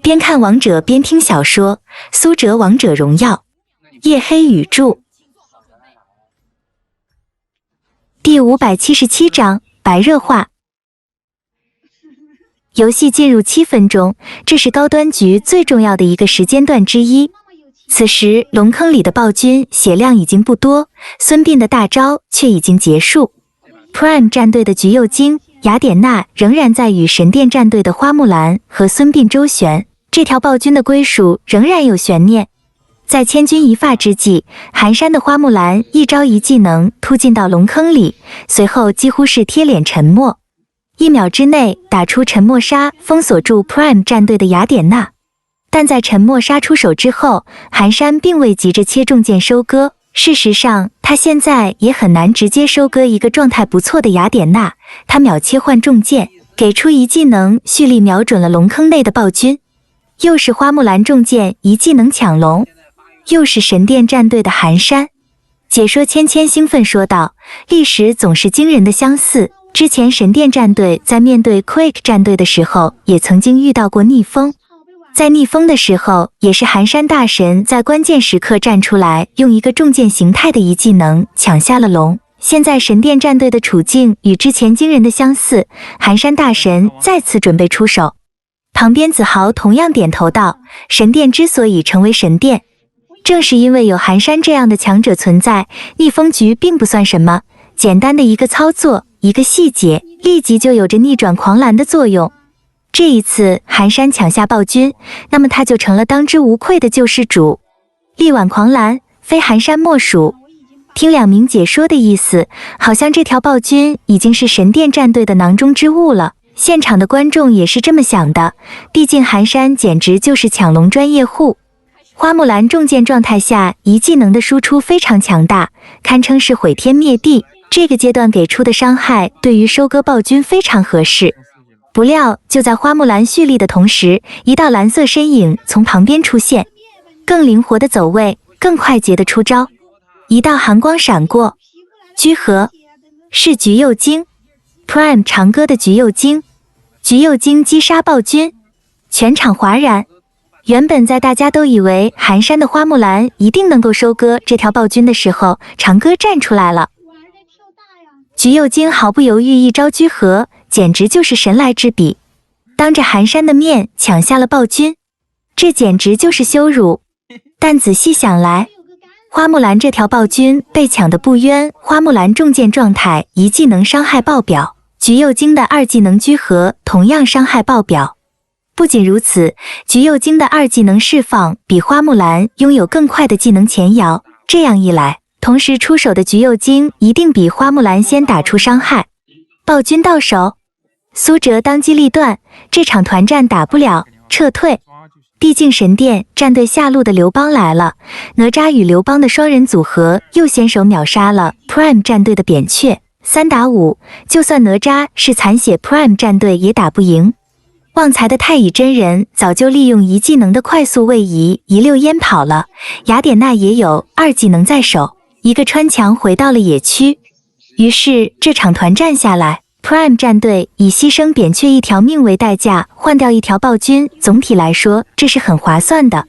边看王者边听小说，苏哲王者荣耀，夜黑语著。第577章白热化。游戏进入7分钟，这是高端局最重要的一个时间段之一。此时龙坑里的暴君血量已经不多，孙膑的大招却已经结束。Prime 战队的橘右京、雅典娜仍然在与神殿战队的花木兰和孙膑周旋，这条暴君的归属仍然有悬念。在千钧一发之际，寒山的花木兰一招一技能突进到龙坑里，随后几乎是贴脸沉默，1秒之内打出沉默杀封锁住 Prime 战队的雅典娜。但在沉默杀出手之后，寒山并未急着切重剑收割，事实上他现在也很难直接收割一个状态不错的雅典娜，他秒切换重剑，给出一技能蓄力瞄准了龙坑内的暴君。又是花木兰重剑一技能抢龙，又是神殿战队的寒山。解说芊芊兴奋说道，历史总是惊人的相似，之前神殿战队在面对 Quake 战队的时候也曾经遇到过逆风，在逆风的时候也是寒山大神在关键时刻站出来，用一个重剑形态的一技能抢下了龙。现在神殿战队的处境与之前惊人的相似，寒山大神再次准备出手。旁边子豪同样点头道，神殿之所以成为神殿，正是因为有寒山这样的强者存在，逆风局并不算什么，简单的一个操作，一个细节，立即就有着逆转狂澜的作用。这一次寒山抢下暴君，那么他就成了当之无愧的救世主，力挽狂澜，非寒山莫属。听两名解说的意思，好像这条暴君已经是神殿战队的囊中之物了。现场的观众也是这么想的，毕竟寒山简直就是抢龙专业户。花木兰重剑状态下一技能的输出非常强大，堪称是毁天灭地，这个阶段给出的伤害对于收割暴君非常合适。不料就在花木兰蓄力的同时，一道蓝色身影从旁边出现，更灵活的走位，更快捷的出招，一道寒光闪过，居合，是橘右京 Prime 长歌的橘右京，橘右京击杀暴君，全场哗然。原本在大家都以为寒山的花木兰一定能够收割这条暴君的时候，长歌站出来了，橘右京毫不犹豫一招居合，简直就是神来之笔，当着寒山的面抢下了暴君，这简直就是羞辱。但仔细想来，花木兰这条暴君被抢得不冤，花木兰重剑状态一技能伤害爆表，橘右京的2技能居合同样伤害爆表。不仅如此，橘右京的2技能释放比花木兰拥有更快的技能前摇，这样一来，同时出手的橘右京一定比花木兰先打出伤害。暴君到手，苏哲当机立断，这场团战打不了，撤退。毕竟神殿战队下路的刘邦来了，哪吒与刘邦的双人组合又先手秒杀了 Prime 战队的扁鹊，3打5，就算哪吒是残血 Prime 战队也打不赢。旺财的太乙真人早就利用一技能的快速位移一溜烟跑了，雅典娜也有2技能在手，一个穿墙回到了野区。于是这场团战下来， Prime 战队以牺牲扁鹊一条命为代价换掉一条暴君，总体来说这是很划算的。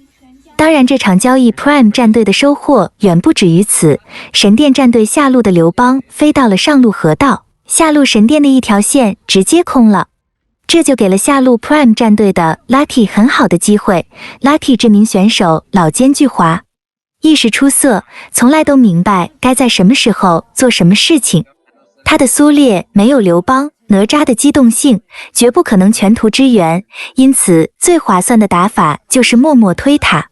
当然这场交易 Prime 战队的收获远不止于此，神殿战队下路的刘邦飞到了上路河道，下路神殿的一条线直接空了，这就给了下路 Prime 战队的 Lucky 很好的机会。 Lucky 这名选手老奸巨猾，意识出色，从来都明白该在什么时候做什么事情。他的苏烈没有刘邦、哪吒的机动性，绝不可能全图支援，因此最划算的打法就是默默推塔。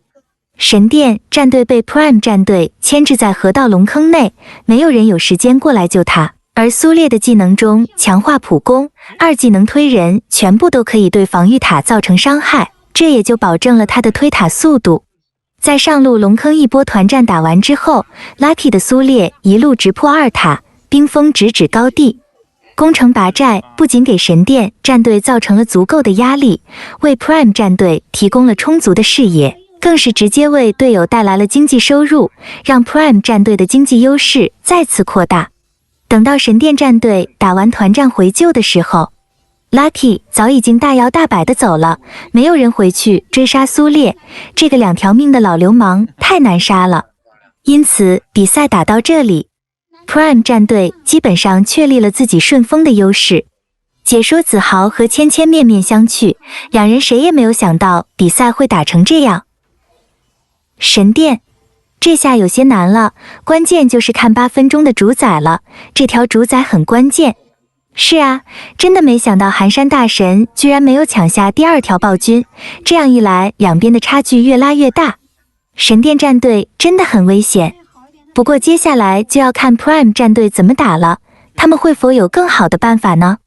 神殿战队被 Prime 战队牵制在河道龙坑内，没有人有时间过来救他，而苏烈的技能中强化普攻，2技能推人全部都可以对防御塔造成伤害，这也就保证了他的推塔速度。在上路龙坑一波团战打完之后， Lucky 的苏烈一路直破2塔，冰封直指高地，攻城拔寨，不仅给神殿战队造成了足够的压力，为 Prime 战队提供了充足的视野，更是直接为队友带来了经济收入，让 Prime 战队的经济优势再次扩大。等到神殿战队打完团战回救的时候， Lucky 早已经大摇大摆地走了，没有人回去追杀苏烈，这个2条命的老流氓太难杀了。因此，比赛打到这里 ，Prime 战队基本上确立了自己顺风的优势。解说子豪和芊芊面面相觑，两人谁也没有想到比赛会打成这样。神殿，这下有些难了，关键就是看8分钟的主宰了，这条主宰很关键。是啊，真的没想到寒山大神居然没有抢下第2条暴君，这样一来，两边的差距越拉越大。神殿战队真的很危险，不过接下来就要看 Prime 战队怎么打了，他们会否有更好的办法呢？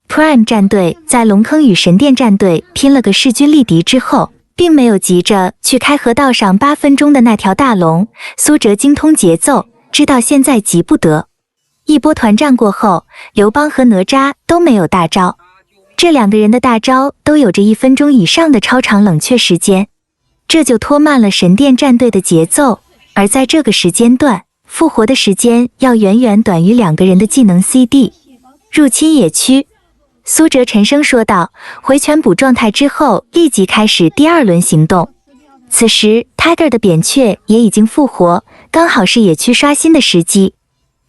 Prime 战队在龙坑与神殿战队拼了个势均力敌之后，并没有急着去开河道上8分钟的那条大龙，苏哲精通节奏，知道现在急不得。一波团战过后，刘邦和哪吒都没有大招，这2个人的大招都有着1分钟以上的超长冷却时间，这就拖慢了神殿战队的节奏。而在这个时间段，复活的时间要远远短于2个人的技能 CD。入侵野区，苏哲沉声说道，回全补状态之后立即开始第2轮行动。此时 Tiger 的扁鹊也已经复活，刚好是野区刷新的时机。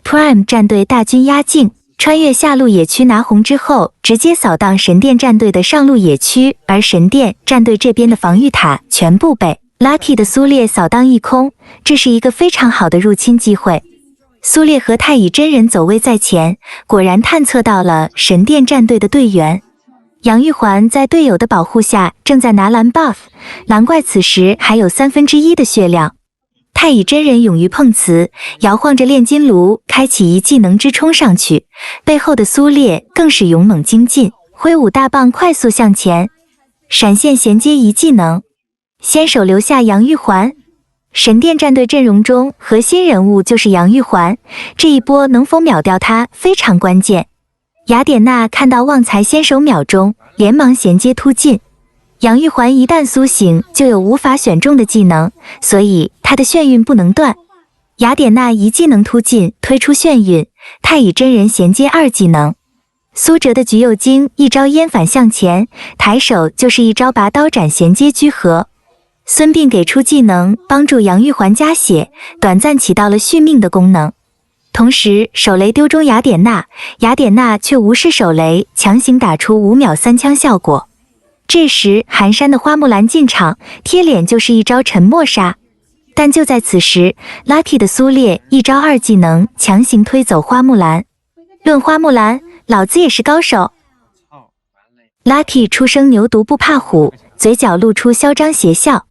Prime 战队大军压境，穿越下路野区拿红之后，直接扫荡神殿战队的上路野区，而神殿战队这边的防御塔全部被 Lucky 的苏烈扫荡一空，这是一个非常好的入侵机会。苏烈和太乙真人走位在前，果然探测到了神殿战队的队员。杨玉环在队友的保护下正在拿蓝 buff， 难怪此时还有1/3的血量。太乙真人勇于碰瓷，摇晃着炼金炉，开启一技能之冲上去，背后的苏烈更是勇猛精进，挥舞大棒快速向前，闪现衔接一技能，先手留下杨玉环。神殿战队阵容中核心人物就是杨玉环，这一波能否秒掉他非常关键。雅典娜看到旺财先手秒中，连忙衔接突进。杨玉环一旦苏醒，就有无法选中的技能，所以她的眩晕不能断。雅典娜一技能突进推出眩晕，太乙真人衔接2技能。苏哲的橘右京一招烟反向前，抬手就是一招拔刀斩衔接居合。孙膑给出技能帮助杨玉环加血，短暂起到了续命的功能。同时手雷丢中雅典娜，雅典娜却无视手雷，强行打出5秒3枪效果。这时寒山的花木兰进场，贴脸就是一招沉默杀。但就在此时 Lucky 的苏烈一招2技能强行推走花木兰。论花木兰，老子也是高手。Lucky 出生牛犊不怕虎，嘴角露出嚣张邪笑。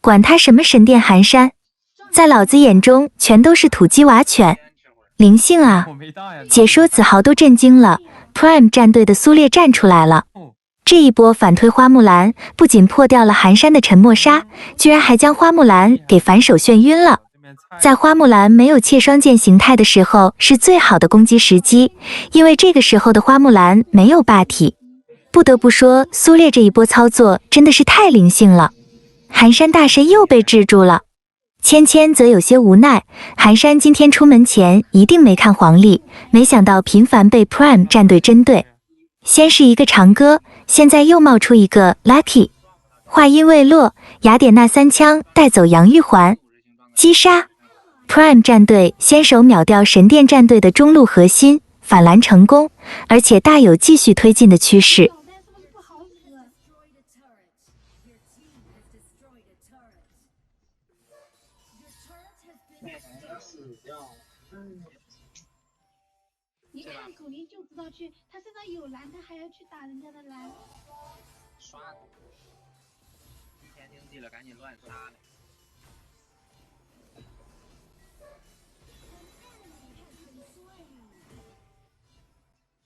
管他什么神殿寒山，在老子眼中全都是土鸡瓦犬。灵性啊！解说子豪都震惊了， Prime 战队的苏烈站出来了。这一波反推花木兰，不仅破掉了寒山的沉默杀，居然还将花木兰给反手眩晕了。在花木兰没有切双剑形态的时候，是最好的攻击时机，因为这个时候的花木兰没有霸体。不得不说，苏烈这一波操作真的是太灵性了。寒山大神又被制住了，芊芊则有些无奈，寒山今天出门前一定没看黄历，没想到频繁被 Prime 战队针对。先是一个长歌，现在又冒出一个 Lucky。 话音未落，雅典娜3枪带走杨玉环，击杀 Prime 战队先手秒掉神殿战队的中路核心，反蓝成功，而且大有继续推进的趋势。一看口音就知道去，他身上有蓝，他还要去打人家的蓝。刷的，一天经济了，赶紧乱杀了。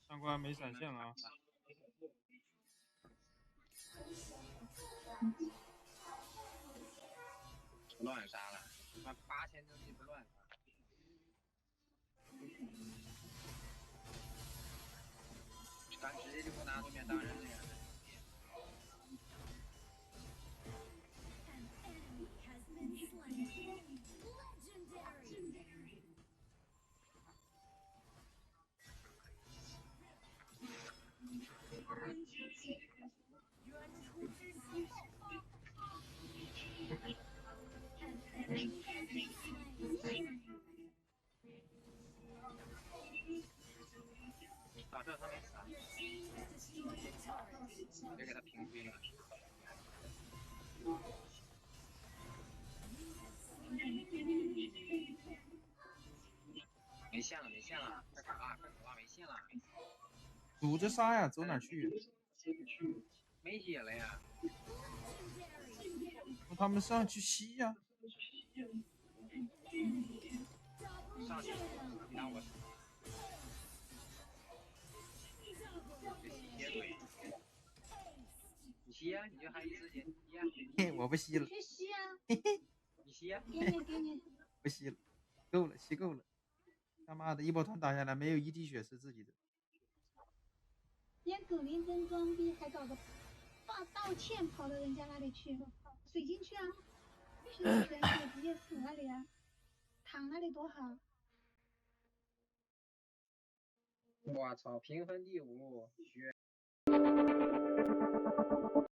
上官没闪现了啊！乱杀了，那8000经济不乱杀。咱直接就不拿对面当人了呀。没有他没杀，别给他平推了。没线了，没线了，快走吧，快走吧，没线了。堵着杀呀，走哪去？没血了呀。让他们上去吸呀。上去，你让我。别怼。你吸呀，你就还一丝血，吸呀。嘿，我不吸了。去吸啊！你吸呀。给你，给你。不吸了，够了，吸够了。他妈的，一波团打下来，没有一滴血是自己的。连狗灵真装逼，还搞个道歉跑到人家那里去，水进去啊！去人家直接死那里啊，躺那里多好。我操，评分第5，血。